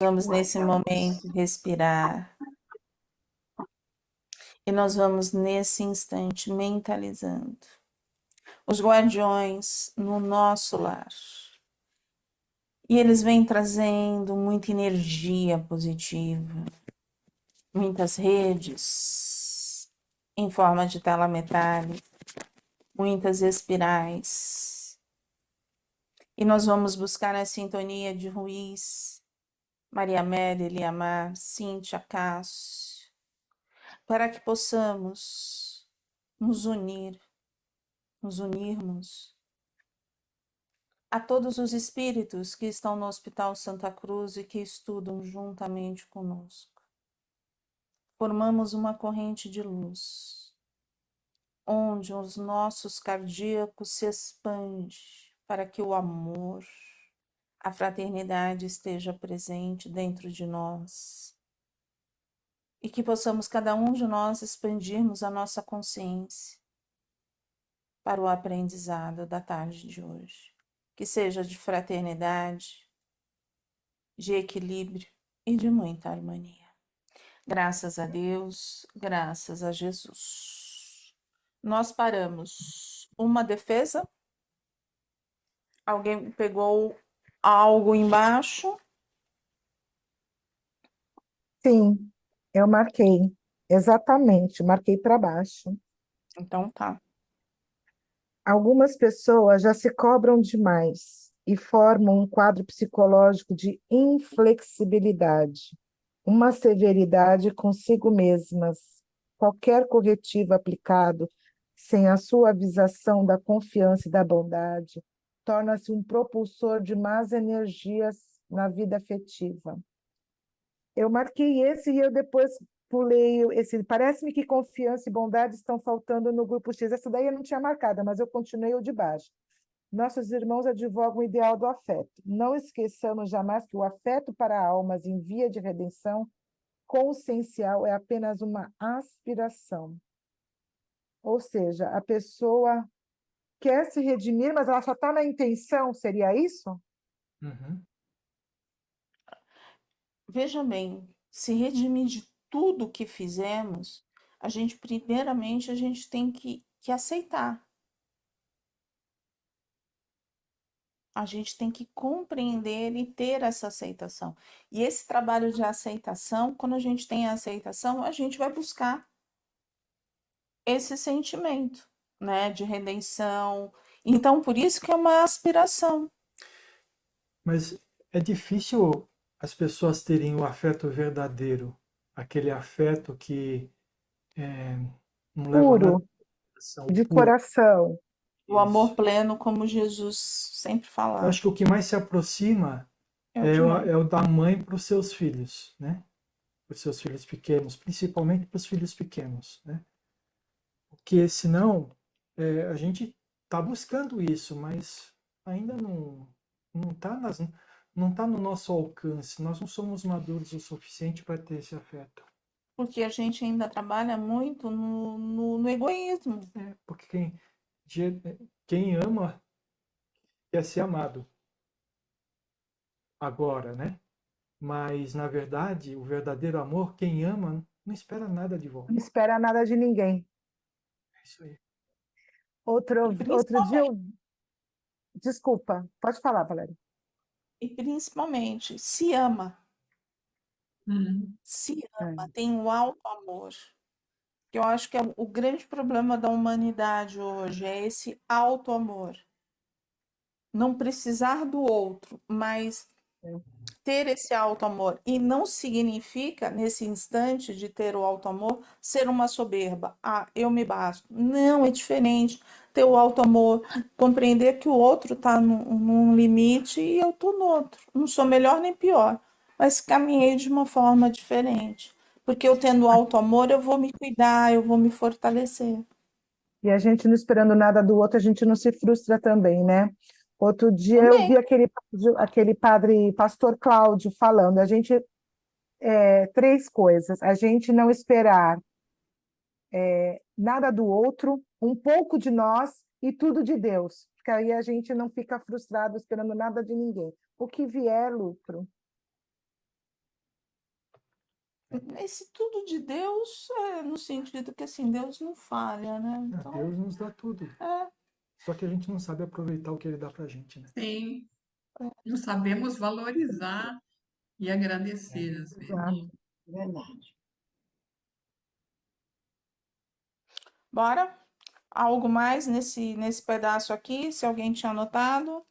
Vamos nesse momento respirar e nós vamos nesse instante mentalizando os guardiões no nosso lar. E eles vêm trazendo muita energia positiva, muitas redes em forma de tela metálica, muitas espirais. E nós vamos buscar a sintonia de Ruiz, Maria Amélia, Eliamar, Cíntia, Cássio, para que possamos nos unirmos a todos os espíritos que estão no Hospital Santa Cruz e que estudam juntamente conosco. Formamos uma corrente de luz, onde os nossos cardíacos se expande para que o amor, a fraternidade esteja presente dentro de nós e que possamos cada um de nós expandirmos a nossa consciência para o aprendizado da tarde de hoje, que seja de fraternidade, de equilíbrio e de muita harmonia. Graças a Deus, graças a Jesus. Nós paramos. Uma defesa? Alguém pegou algo embaixo? Sim, eu marquei. Exatamente, marquei para baixo. Então tá. Algumas pessoas já se cobram demais e formam um quadro psicológico de inflexibilidade, uma severidade consigo mesmas. Qualquer corretivo aplicado sem a suavização da confiança e da bondade torna-se um propulsor de más energias na vida afetiva. Eu marquei esse e eu depois pulei esse. Parece-me que confiança e bondade estão faltando no grupo X. Essa daí eu não tinha marcada, mas eu continuei o de baixo. Nossos irmãos advogam o ideal do afeto. Não esqueçamos jamais que o afeto para almas em via de redenção consciencial é apenas uma aspiração. Ou seja, a pessoa quer se redimir, mas ela só está na intenção, seria isso? Uhum. Veja bem, se redimir de tudo que fizemos, primeiramente, a gente tem que aceitar. A gente tem que compreender e ter essa aceitação. E esse trabalho de aceitação, quando a gente tem a aceitação, a gente vai buscar esse sentimento, né, de redenção. Então, por isso que é uma aspiração. Mas é difícil as pessoas terem o afeto verdadeiro, aquele afeto que não leva nada Puro, em consideração, de puro. coração. O amor Isso. pleno, como Jesus sempre Eu acho falava, que o que mais se aproxima é o de mãe. é o da mãe para os seus filhos, né? Para os seus filhos pequenos, principalmente para os filhos pequenos, né? Porque senão a gente está buscando isso, mas ainda não está não tá no nosso alcance. Nós não somos maduros o suficiente para ter esse afeto. Porque a gente ainda trabalha muito no egoísmo. Porque quem ama quer ser amado agora, né? Mas na verdade, o verdadeiro amor, quem ama não espera nada de volta. Não espera nada de ninguém. É isso aí. Outro dia eu... Desculpa, pode falar, Valéria. E principalmente, se ama. Se ama, É. tem o alto amor. Que eu acho que é o grande problema da humanidade hoje, é esse alto amor. Não precisar do outro, mas ter esse alto amor. E não significa, nesse instante de ter o alto amor, ser uma soberba. Ah, eu me basto. Não, é diferente. Ter o alto amor, compreender que o outro está num limite e eu estou no outro. Não sou melhor nem pior, mas caminhei de uma forma diferente. Porque eu tendo alto amor, eu vou me cuidar, eu vou me fortalecer. E a gente não esperando nada do outro, a gente não se frustra também, né? Outro dia eu Também. vi aquele padre, pastor Cláudio, falando, três coisas, a gente não esperar nada do outro, um pouco de nós e tudo de Deus, porque aí a gente não fica frustrado esperando nada de ninguém. O que vier, lucro. Esse tudo de Deus é no sentido que assim, Deus não falha, né? Então, Deus nos dá tudo. é, Só que a gente não sabe aproveitar o que ele dá pra gente, né? Sim, é. não sabemos valorizar e agradecer às vezes. Exato, verdade. Bora? Algo mais nesse pedaço aqui, se alguém tinha anotado?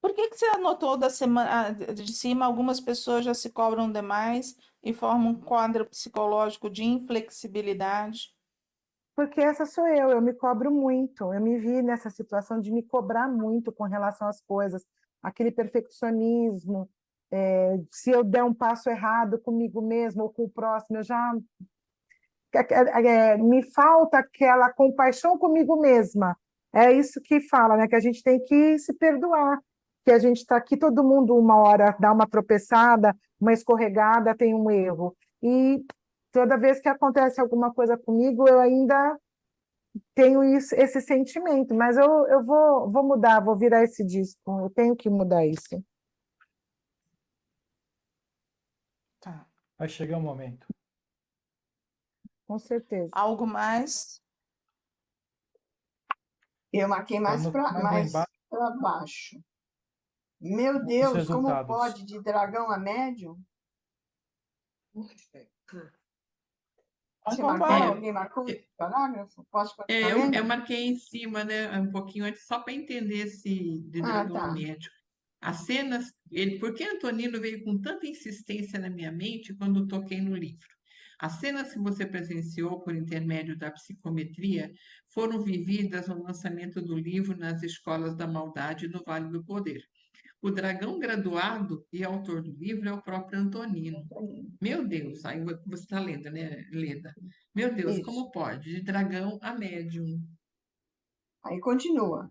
Por que que você anotou da semana de cima? Algumas pessoas já se cobram demais e formam um quadro psicológico de inflexibilidade. Porque essa sou eu me cobro muito. Eu me vi nessa situação de me cobrar muito com relação às coisas, aquele perfeccionismo. Se eu der um passo errado comigo mesmo ou com o próximo, eu já me falta aquela compaixão comigo mesma. É isso que fala, né? Que a gente tem que se perdoar, que a gente está aqui, todo mundo uma hora dá uma tropeçada, uma escorregada, tem um erro. E toda vez que acontece alguma coisa comigo, eu ainda tenho esse sentimento, mas eu vou mudar, vou virar esse disco, eu tenho que mudar isso, Tá. Vai chegar um momento. com certeza. Algo mais? Eu marquei Eu mais anotei mais lá embaixo para baixo. Meu os Deus, como resultados. pode de dragão a médium? Vamos Você marcou? comparar. Alguém marcou esse parágrafo? Posso continuar Eu lendo? marquei em cima, né, um pouquinho antes, só para entender esse de dragão tá. médio. As cenas, por que Antonino veio com tanta insistência na minha mente quando toquei no livro? As cenas que você presenciou por intermédio da psicometria foram vividas no lançamento do livro nas escolas da maldade no Vale do Poder. O dragão graduado e autor do livro é o próprio Antonino. Meu Deus, aí você está lendo, né, Leda? Meu Deus, Isso. como pode? De dragão a médium. Aí continua.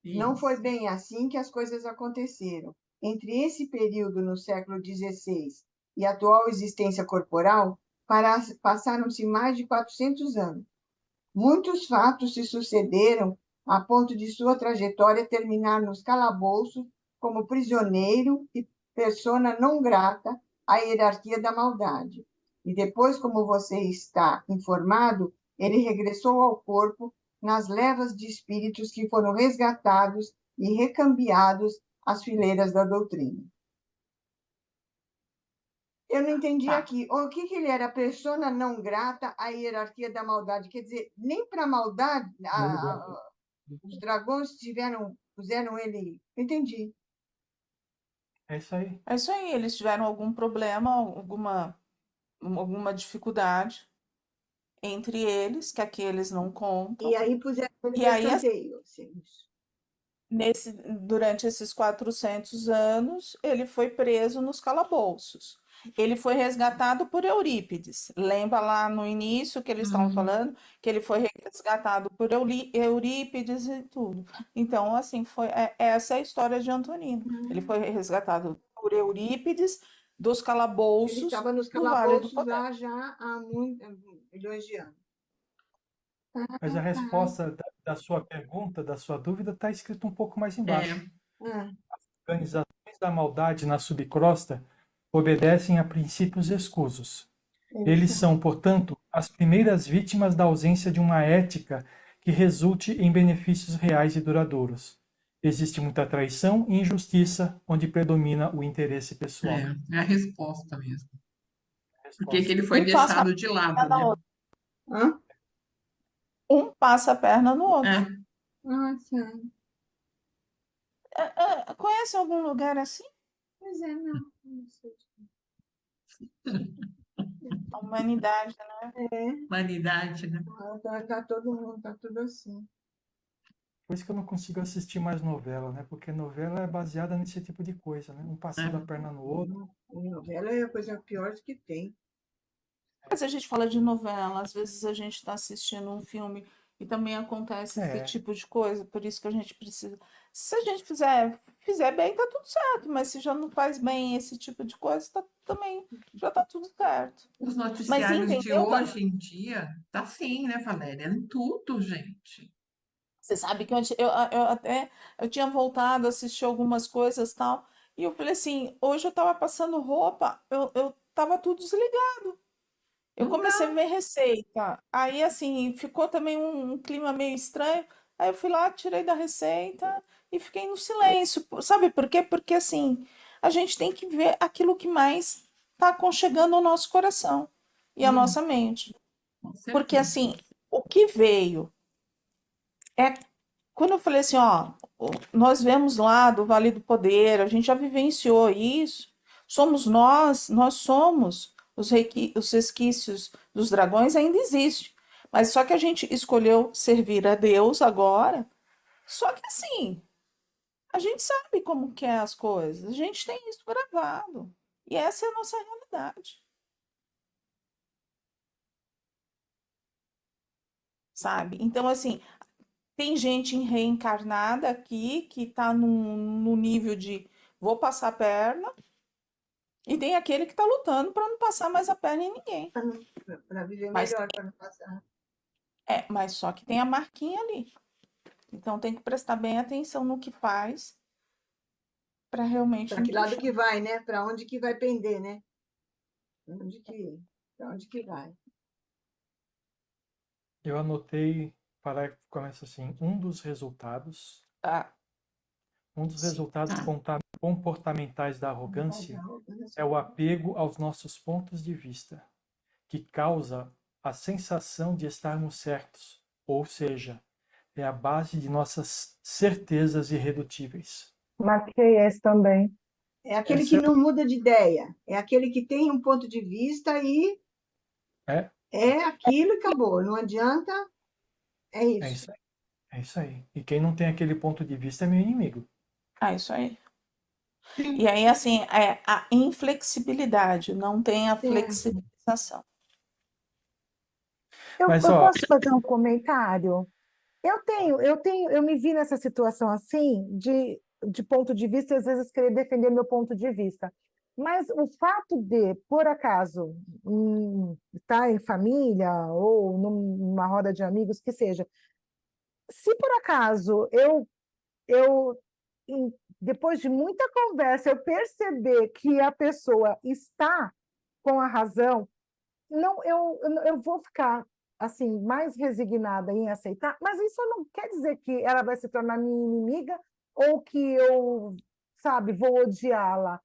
Não foi Isso. bem assim que as coisas aconteceram. Entre esse período no século XVI e a atual existência corporal, passaram-se mais de 400 anos. Muitos fatos se sucederam a ponto de sua trajetória terminar nos calabouços como prisioneiro e persona não grata à hierarquia da maldade. E depois, como você está informado, ele regressou ao corpo nas levas de espíritos que foram resgatados e recambiados às fileiras da doutrina. Eu não entendi Tá. aqui. O que ele era? Persona não grata à hierarquia da maldade. Quer dizer, nem para a maldade, os dragões puseram ele. Entendi. É isso aí. É isso aí, eles tiveram algum problema, alguma dificuldade entre eles, que aqui eles não contam. E aí puseram ele E para aí, escanteio. Assim. durante esses 400 anos, ele foi preso nos calabouços. Ele foi resgatado por Eurípides. Lembra lá no início que eles estavam falando que ele foi resgatado por Eurípides e tudo. Então, assim, essa é a história de Antonino. Ele foi resgatado por Eurípides dos Ele calabouços estava nos do Vale do calabouços Poder. lá já há milhões de anos. Mas a resposta da sua pergunta, da sua dúvida, está escrito um pouco mais embaixo. Ah, Organizações da maldade na subcrosta obedecem a princípios escusos. Eles são, portanto, as primeiras vítimas da ausência de uma ética que resulte em benefícios reais e duradouros. Existe muita traição e injustiça onde predomina o interesse pessoal. É a resposta mesmo. Por que Resposta. ele foi Um passa a deixado de lado, perna no né? outro. hã? Um passa a perna no outro. É. Nossa, Conhece algum lugar assim? pois é, não sei. A humanidade, né? Humanidade, né? Tá todo mundo, tá tudo assim. Por isso que eu não consigo assistir mais novela, né? Porque novela é baseada nesse tipo de coisa, né? Um passando a perna no outro. Novela é a coisa pior que tem. Mas a gente fala de novela, às vezes a gente está assistindo um filme e também acontece esse tipo de coisa, por isso que a gente precisa. Se a gente fizer bem, tá tudo certo, mas se já não faz bem esse tipo de coisa, também já tá tudo certo. Os Mas noticiários de entendeu? hoje em dia, tá assim, né, Valéria? Em tudo, gente. Você sabe que eu tinha voltado a assistir algumas coisas e tal, e eu falei assim, hoje eu tava passando roupa, eu tava tudo desligado. Eu Não comecei a dá. ver receita. Aí, assim, ficou também um clima meio estranho. Aí eu fui lá, tirei da receita e fiquei no silêncio. Sabe por quê? Porque, assim, a gente tem que ver aquilo que mais está aconchegando o nosso coração e a Hum, nossa mente. com Porque, certeza. assim, o que veio é quando eu falei assim, ó, nós vemos lá do Vale do Poder, a gente já vivenciou isso, somos nós somos os resquícios dos dragões ainda existe, mas só que a gente escolheu servir a Deus agora, só que assim, a gente sabe como que é as coisas, a gente tem isso gravado, e essa é a nossa realidade, sabe? Então, assim, tem gente reencarnada aqui que está no nível de vou passar a perna, e tem aquele que está lutando para não passar mais a perna em ninguém. Para viver Mas melhor, para não passar. mas só que tem a marquinha ali. Então tem que prestar bem atenção no que faz para realmente Para não que lado puxar. que vai, né? Para onde que vai pender, né? Para onde que vai? Eu anotei, parágrafo que começa assim, Ah, um dos sim. resultados comportamentais da arrogância é o apego aos nossos pontos de vista, que causa a sensação de estarmos certos, ou seja, é a base de nossas certezas irredutíveis. Marquei esse também. É aquele Esse que não muda de ideia. É aquele que tem um ponto de vista e é, é aquilo e acabou. Não adianta, é é isso. isso aí. É isso aí. E quem não tem aquele ponto de vista é meu inimigo. Isso aí. Sim, E aí, assim, é a inflexibilidade, não tem a sim. flexibilização. Mas, Eu ó, posso fazer um comentário? Eu me vi nessa situação assim, de ponto de vista, e às vezes querer defender meu ponto de vista. Mas o fato de, por acaso, estar em família ou numa roda de amigos, que seja, se por acaso eu depois de muita conversa, eu perceber que a pessoa está com a razão, não, eu vou ficar assim mais resignada em aceitar, mas isso não quer dizer que ela vai se tornar minha inimiga ou que eu, sabe, vou odiá-la.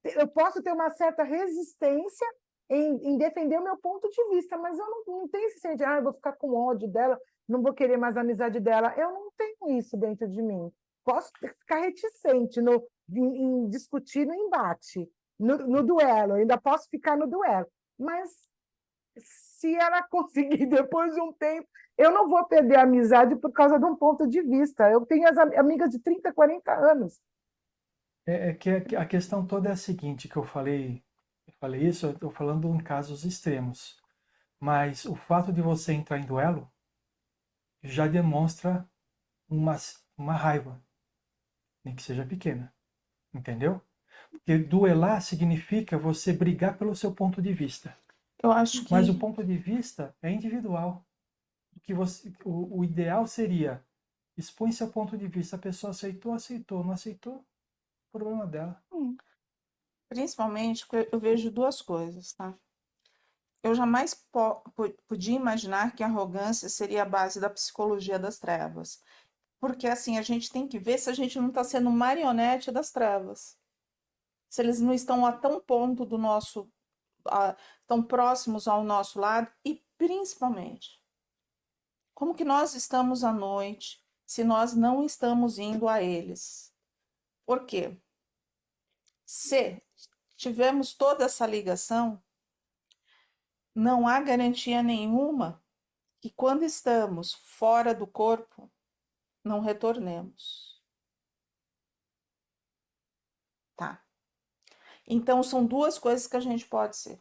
Eu posso ter uma certa resistência em defender o meu ponto de vista, mas eu não tenho esse sentimento de, eu vou ficar com ódio dela, não vou querer mais a amizade dela. Eu não tenho isso dentro de mim. Posso ficar reticente em discutir no embate, no duelo, eu ainda posso ficar no duelo, mas se ela conseguir depois de um tempo, eu não vou perder a amizade por causa de um ponto de vista. Eu tenho as amigas de 30, 40 anos. é que a questão toda é a seguinte, que eu falei isso, eu estou falando em casos extremos. Mas o fato de você entrar em duelo já demonstra uma, uma raiva, nem que seja pequena, entendeu? Porque duelar significa você brigar pelo seu ponto de vista. Eu acho Mas o que, ponto de vista é individual. O ideal seria expõe seu ponto de vista. A pessoa aceitou, aceitou. Não aceitou, problema dela. principalmente, eu vejo duas coisas, tá? Eu jamais podia imaginar que a arrogância seria a base da psicologia das trevas. Porque assim, a gente tem que ver se a gente não está sendo marionete das trevas. Se eles não estão a tão ponto do nosso, tão próximos ao nosso lado, e principalmente, como que nós estamos à noite se nós não estamos indo a eles? Por quê? Se tivermos toda essa ligação, não há garantia nenhuma que quando estamos fora do corpo, não retornemos, tá? Então são duas coisas que a gente pode ser.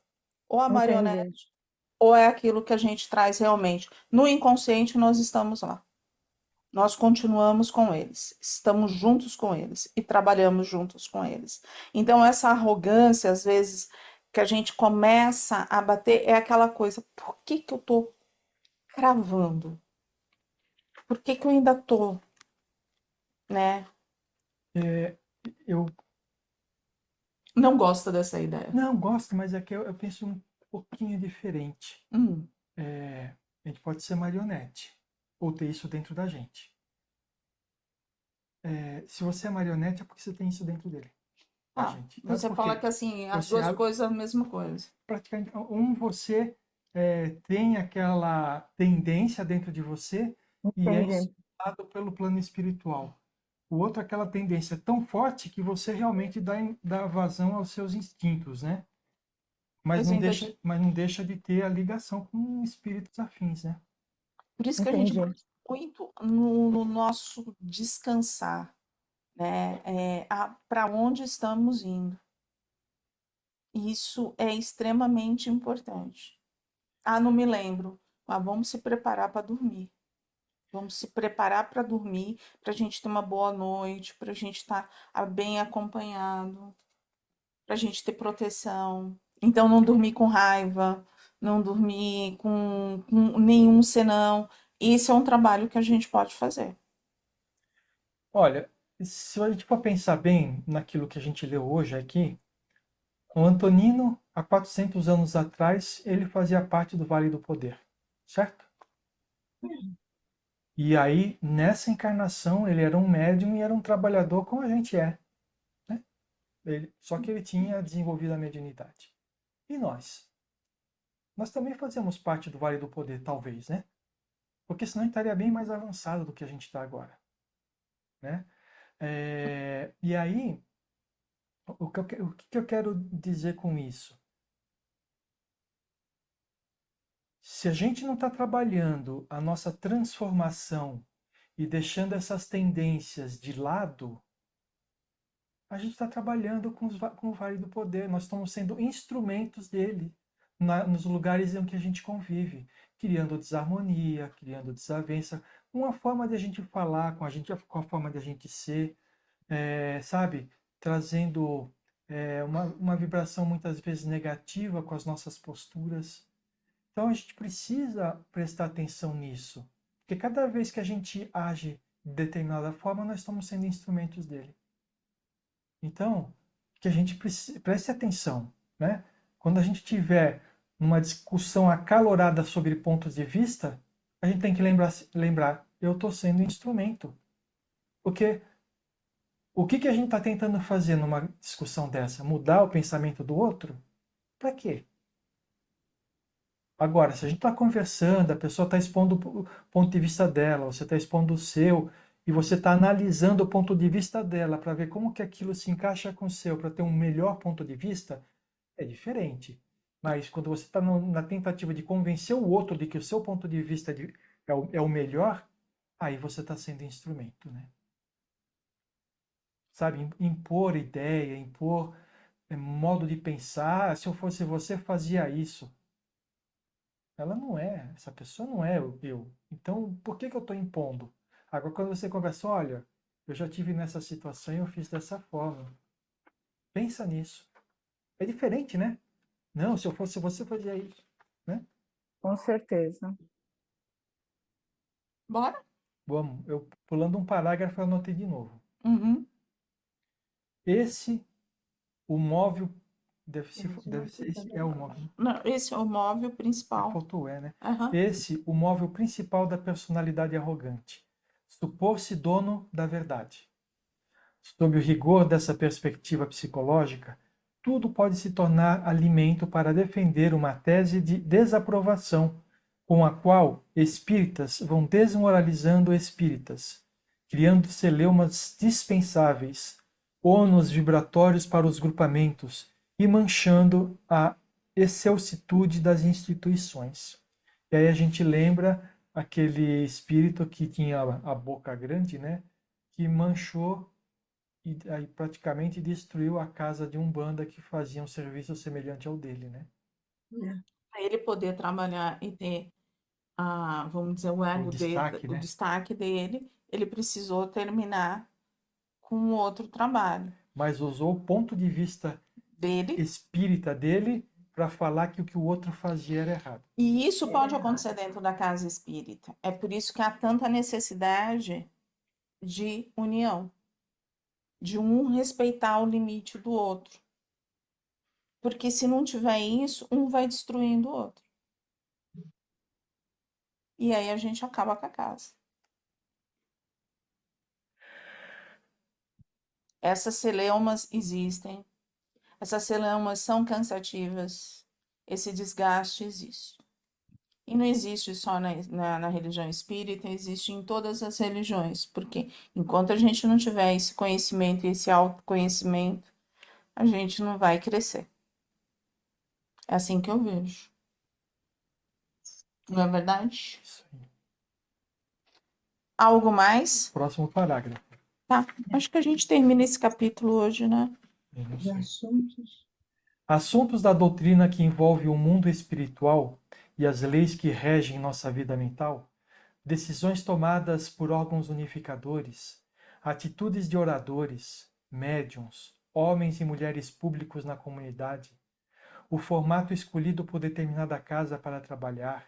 Ou a Entendi. marionete, ou é aquilo que a gente traz realmente. No inconsciente nós estamos lá. Nós continuamos com eles, estamos juntos com eles e trabalhamos juntos com eles. Então essa arrogância, às vezes, que a gente começa a bater é aquela coisa, por que que eu tô cravando? Por que que eu ainda tô, né? É, eu, Não gosta dessa ideia. Não, gosto, mas é que eu penso um pouquinho diferente. Hum. A gente pode ser marionete ou ter isso dentro da gente. Se você é marionete, é porque você tem isso dentro dele, da Ah, gente. você Por fala quê? que assim, as Você duas abre- coisas são a mesma coisa. praticamente, você tem aquela tendência dentro de você e é Entendi. inspirado pelo plano espiritual. O outro, aquela tendência tão forte que você realmente dá vazão aos seus instintos, né? Pois então, Mas não deixa de ter a ligação com espíritos afins, né? por isso que a gente Entendi. bate muito no nosso descansar, né? Para onde estamos indo. Isso é extremamente importante. Ah, não me lembro. Mas vamos se preparar para dormir. Vamos se preparar para dormir, para a gente ter uma boa noite, para a gente estar bem acompanhado, para a gente ter proteção. Então, não dormir com raiva, não dormir com nenhum senão. Isso é um trabalho que a gente pode fazer. Olha, se a gente for pensar bem naquilo que a gente leu hoje aqui, o Antonino, há 400 anos atrás, ele fazia parte do Vale do Poder, certo? E aí, nessa encarnação, ele era um médium e era um trabalhador como a gente é, né? Só que ele tinha desenvolvido a mediunidade. E nós? Nós também fazemos parte do Vale do Poder, talvez, né? Porque senão a gente estaria bem mais avançado do que a gente está agora, né? E aí, o que eu quero dizer com isso? Se a gente não está trabalhando a nossa transformação e deixando essas tendências de lado, a gente está trabalhando com o Vale do Poder. Nós estamos sendo instrumentos dele nos lugares em que a gente convive, criando desarmonia, criando desavença, uma forma de a gente falar com a gente, com a forma de a gente ser, sabe? Trazendo uma vibração muitas vezes negativa com as nossas posturas. Então a gente precisa prestar atenção nisso, porque cada vez que a gente age de determinada forma, nós estamos sendo instrumentos dele. Então, que a gente preste atenção, né? Quando a gente tiver uma discussão acalorada sobre pontos de vista, a gente tem que lembrar eu estou sendo instrumento. Porque o que a gente está tentando fazer numa discussão dessa? Mudar o pensamento do outro? Para quê? Agora, se a gente está conversando, a pessoa está expondo o ponto de vista dela, você está expondo o seu, e você está analisando o ponto de vista dela para ver como que aquilo se encaixa com o seu, para ter um melhor ponto de vista, é diferente. Mas quando você está na tentativa de convencer o outro de que o seu ponto de vista é o melhor, aí você está sendo instrumento, né? Sabe, impor ideia, impor modo de pensar. Se eu fosse você, fazia isso. Ela não é, essa pessoa não é eu. Então, por que eu estou impondo? Agora, quando você conversa, olha, eu já tive nessa situação e eu fiz dessa forma. Pensa nisso. É diferente, né? Não, se eu fosse você, fazia isso, né? Com certeza. Bora? Vamos, eu pulando um parágrafo, eu anotei de novo. Uhum. O móvel, deve ser, esse é o móvel. Não, esse é o móvel principal. Faltou né? Aham. O móvel principal da personalidade arrogante. Supor-se dono da verdade. Sob o rigor dessa perspectiva psicológica, tudo pode se tornar alimento para defender uma tese de desaprovação, com a qual espíritas vão desmoralizando espíritas, criando celeumas dispensáveis, ônus vibratórios para os grupamentos e manchando a excelsitude das instituições. E aí a gente lembra aquele espírito que tinha a boca grande, né? Que manchou e aí praticamente destruiu a casa de Umbanda que fazia um serviço semelhante ao dele, né? Para ele poder trabalhar e ter, vamos dizer, o ego dele, destaque, o né? destaque dele, ele precisou terminar com outro trabalho Mas usou o ponto de vista dele. espírita dele para falar que o que o outro fazia era errado. E isso pode acontecer dentro da casa espírita. É por isso que há tanta necessidade de união, de um respeitar o limite do outro. Porque se não tiver isso, um vai destruindo o outro. E aí a gente acaba com a casa. Essas celeumas existem. Essas celeumas são cansativas. Esse desgaste existe. E não existe só na religião espírita, existe em todas as religiões. Porque enquanto a gente não tiver esse conhecimento e esse autoconhecimento, a gente não vai crescer. É assim que eu vejo. Não é verdade? Isso aí. Algo mais? Próximo parágrafo. Tá. Acho que a gente termina esse capítulo hoje, né? Isso De aí. assuntos. Assuntos da doutrina que envolvem o mundo espiritual e as leis que regem nossa vida mental, decisões tomadas por órgãos unificadores, atitudes de oradores, médiuns, homens e mulheres públicos na comunidade, o formato escolhido por determinada casa para trabalhar,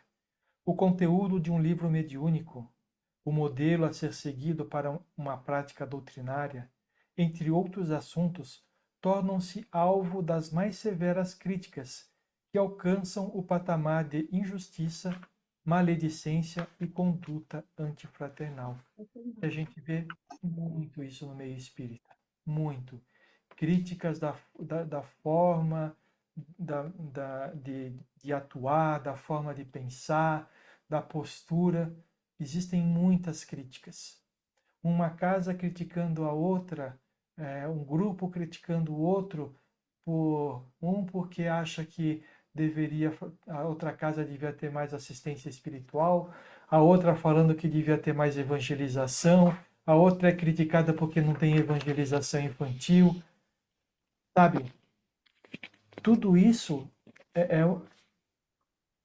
o conteúdo de um livro mediúnico, o modelo a ser seguido para uma prática doutrinária, entre outros assuntos, tornam-se alvo das mais severas críticas, que alcançam o patamar de injustiça, maledicência e conduta antifraternal. A gente vê muito isso no meio espírita, muito. Críticas da forma de atuar, da forma de pensar, da postura. Existem muitas críticas. Uma casa criticando a outra, um grupo criticando o outro, porque acha que a outra casa devia ter mais assistência espiritual, a outra falando que devia ter mais evangelização, a outra é criticada porque não tem evangelização infantil, sabe? Tudo isso é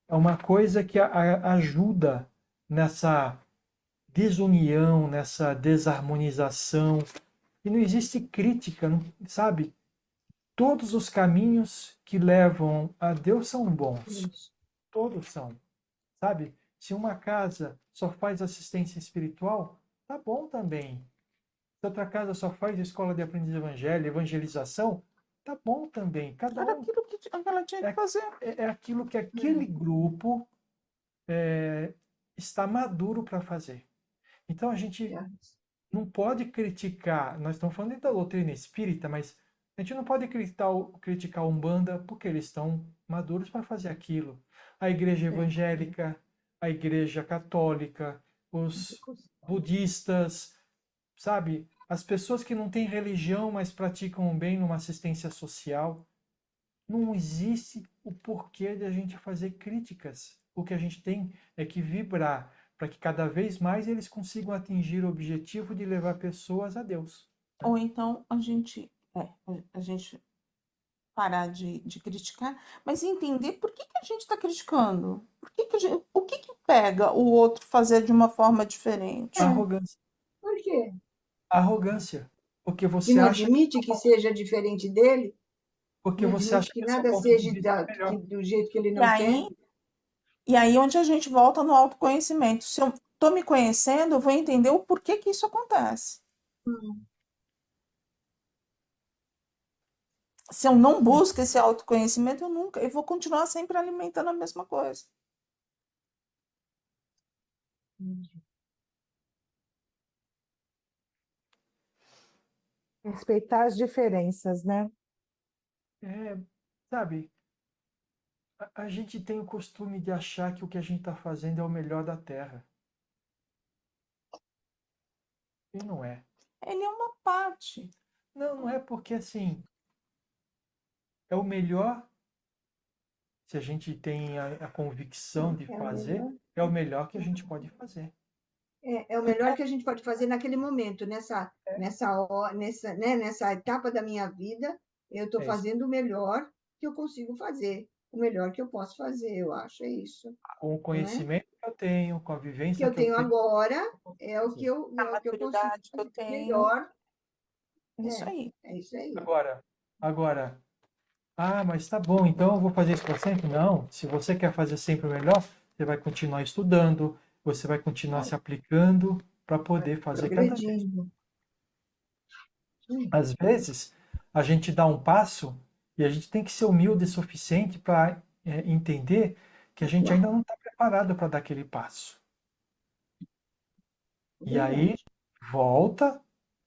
uma coisa que ajuda nessa desunião, nessa desarmonização. E não existe crítica, sabe? Todos os caminhos que levam a Deus são bons. Isso. Todos são, sabe? Se uma casa só faz assistência espiritual, tá bom também. Se outra casa só faz escola de aprendiz evangelho, evangelização, tá bom também. Cada Era um aquilo que ela tinha que fazer. é aquilo que aquele grupo está maduro para fazer. Então a gente não pode criticar, nós estamos falando da doutrina espírita, mas a gente não pode criticar a Umbanda porque eles estão maduros para fazer aquilo. A igreja evangélica, a igreja católica, os budistas, sabe? As pessoas que não têm religião, mas praticam o bem numa assistência social. Não existe o porquê de a gente fazer críticas. O que a gente tem é que vibrar para que cada vez mais eles consigam atingir o objetivo de levar pessoas a Deus. Ou então a gente parar de criticar, mas entender por que a gente está criticando. O que pega o outro fazer de uma forma diferente? Arrogância. Por quê? Arrogância. Porque Que você não acha admite que seja diferente dele? porque Não você admite acha que que o seu nada ponto de seja vista é melhor. do jeito que ele E não quer? aí, e aí onde a gente volta no autoconhecimento. Se eu estou me conhecendo, eu vou entender o porquê que isso acontece. Se eu não busco esse autoconhecimento, eu vou continuar sempre alimentando a mesma coisa. Respeitar as diferenças, né? Sabe, a gente tem o costume de achar que o que a gente está fazendo é o melhor da Terra. E não é. Ele é uma parte. Não é porque assim, é o melhor, se a gente tem a convicção de É o fazer, melhor. é o melhor que a gente pode fazer. É o melhor que a gente pode fazer naquele momento, nessa etapa da minha vida, eu estou É isso. fazendo o melhor que eu consigo fazer, o melhor que eu posso fazer, eu acho, é isso. Com o conhecimento que eu tenho, com a Que vivência eu que eu tenho tenho. agora é o que A eu consigo maturidade que eu fazer tenho. melhor. É isso aí. É isso aí. Agora, mas tá bom, então eu vou fazer isso para sempre? Não, se você quer fazer sempre o melhor, você vai continuar estudando, você vai continuar se aplicando para poder fazer cada vez. Progredindo. Às vezes, a gente dá um passo E a gente tem que ser humilde o suficiente para entender que a gente ainda não está preparado para dar aquele passo. E aí volta,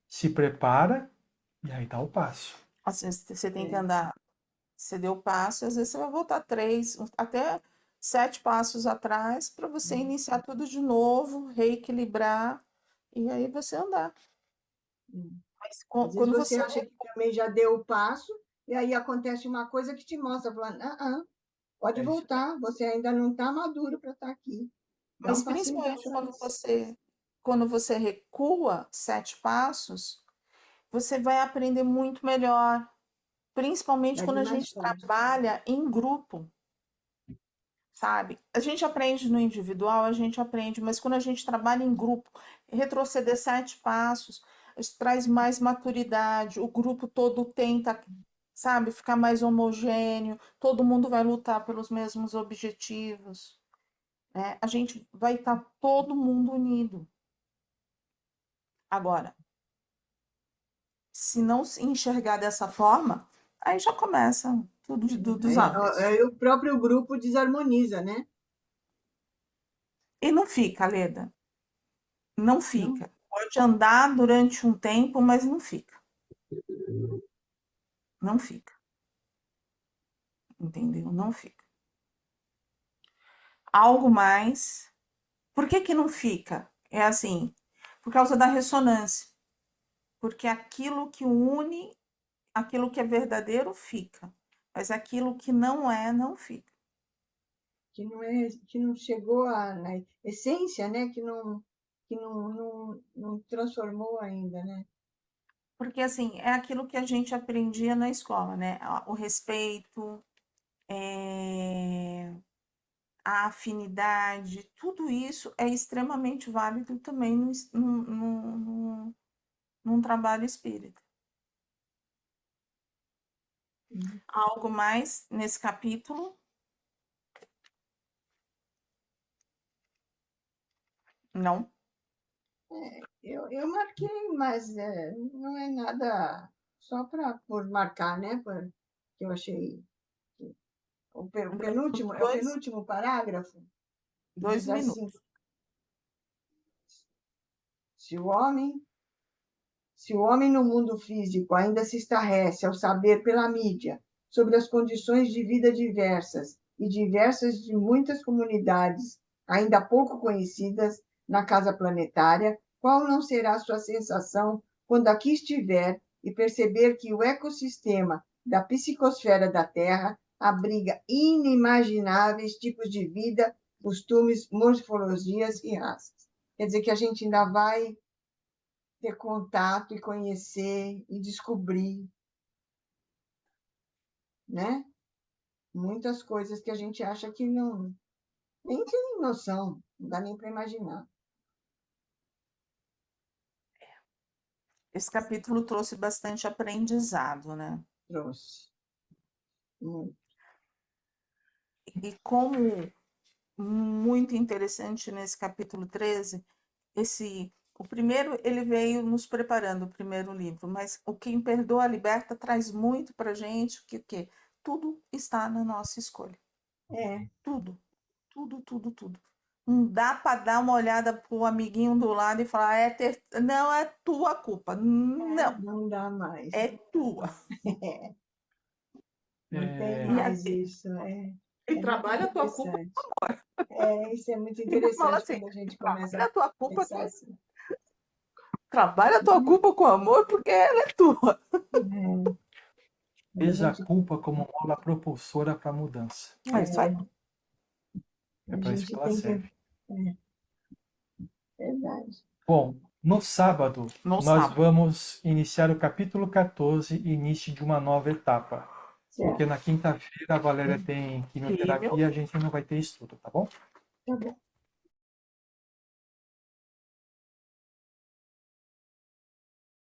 se prepara e aí dá o passo. Assim, você tem que andar, você deu passo, às vezes você vai voltar 3, até 7 passos atrás para você iniciar tudo de novo, reequilibrar e aí você andar. Mas Às vezes quando você você acha que também já deu o passo, e aí acontece uma coisa que te mostra, falando, pode É isso. voltar, você ainda não está maduro para estar aqui. Dá Mas um passinho para principalmente trás. quando você recua 7 passos, você vai aprender muito melhor, principalmente Vai quando vir a mais gente forte. trabalha em grupo, sabe? A gente aprende no individual, a gente aprende, mas quando a gente trabalha em grupo, retroceder 7 passos, isso traz mais maturidade, o grupo todo tenta, sabe, ficar mais homogêneo, todo mundo vai lutar pelos mesmos objetivos, né? A gente vai estar todo mundo unido. Agora, se não se enxergar dessa forma, aí já começa tudo dos avessos. Aí o próprio grupo desarmoniza, né? E não fica, Leda, não Não? fica. Pode andar durante um tempo, mas não fica. Não fica. Entendeu? Não fica. Algo mais. Por que que não fica? É assim, por causa da ressonância. Porque aquilo que une, aquilo que é verdadeiro fica, mas aquilo que não é, não fica. Que não chegou na essência, né? Que não transformou ainda, né? Porque assim, é aquilo que a gente aprendia na escola, né? O respeito, a afinidade, tudo isso é extremamente válido também num trabalho espírita. Algo mais nesse capítulo? Não? Eu marquei, mas não é nada só por marcar, né? Que eu achei. O penúltimo, é o Dois, penúltimo parágrafo, que dois diz assim: minutos. se o homem, se o homem no mundo físico ainda se estarrece ao saber pela mídia sobre as condições de vida diversas e diversas de muitas comunidades ainda pouco conhecidas na casa planetária, qual não será sua sensação quando aqui estiver e perceber que o ecossistema da psicosfera da Terra abriga inimagináveis tipos de vida, costumes, morfologias e raças? Quer dizer que a gente ainda vai ter contato e conhecer e descobrir, né? Muitas coisas que a gente acha que não, nem tem noção, não dá nem para imaginar. Esse capítulo trouxe bastante aprendizado, né? Trouxe. Muito. E como muito interessante nesse capítulo 13, o primeiro ele veio nos preparando, o primeiro livro, mas o Quem Perdoa Liberta traz muito para gente que tudo está na nossa escolha. É, Tudo, tudo, tudo, tudo. Não dá para dar uma olhada pro amiguinho do lado e falar, não é tua culpa. Não, não dá mais. é tua. Não tem É, mais isso. E É muito trabalha a tua culpa. interessante. Isso é muito Ele fala interessante assim, quando a gente começa trabalha a a tua culpa, pensar assim. trabalha a tua culpa com amor, porque ela é tua. Quando a veja a gente, culpa como mola propulsora para a mudança. É isso aí. É a para isso gente que ela tem que. serve. Verdade. Bom, no sábado, No nós sábado. vamos iniciar o capítulo 14, início de uma nova etapa. Porque Certo. na quimta-feira a Valéria tem quimioterapia e a gente não vai ter estudo, tá bom? Tá bom.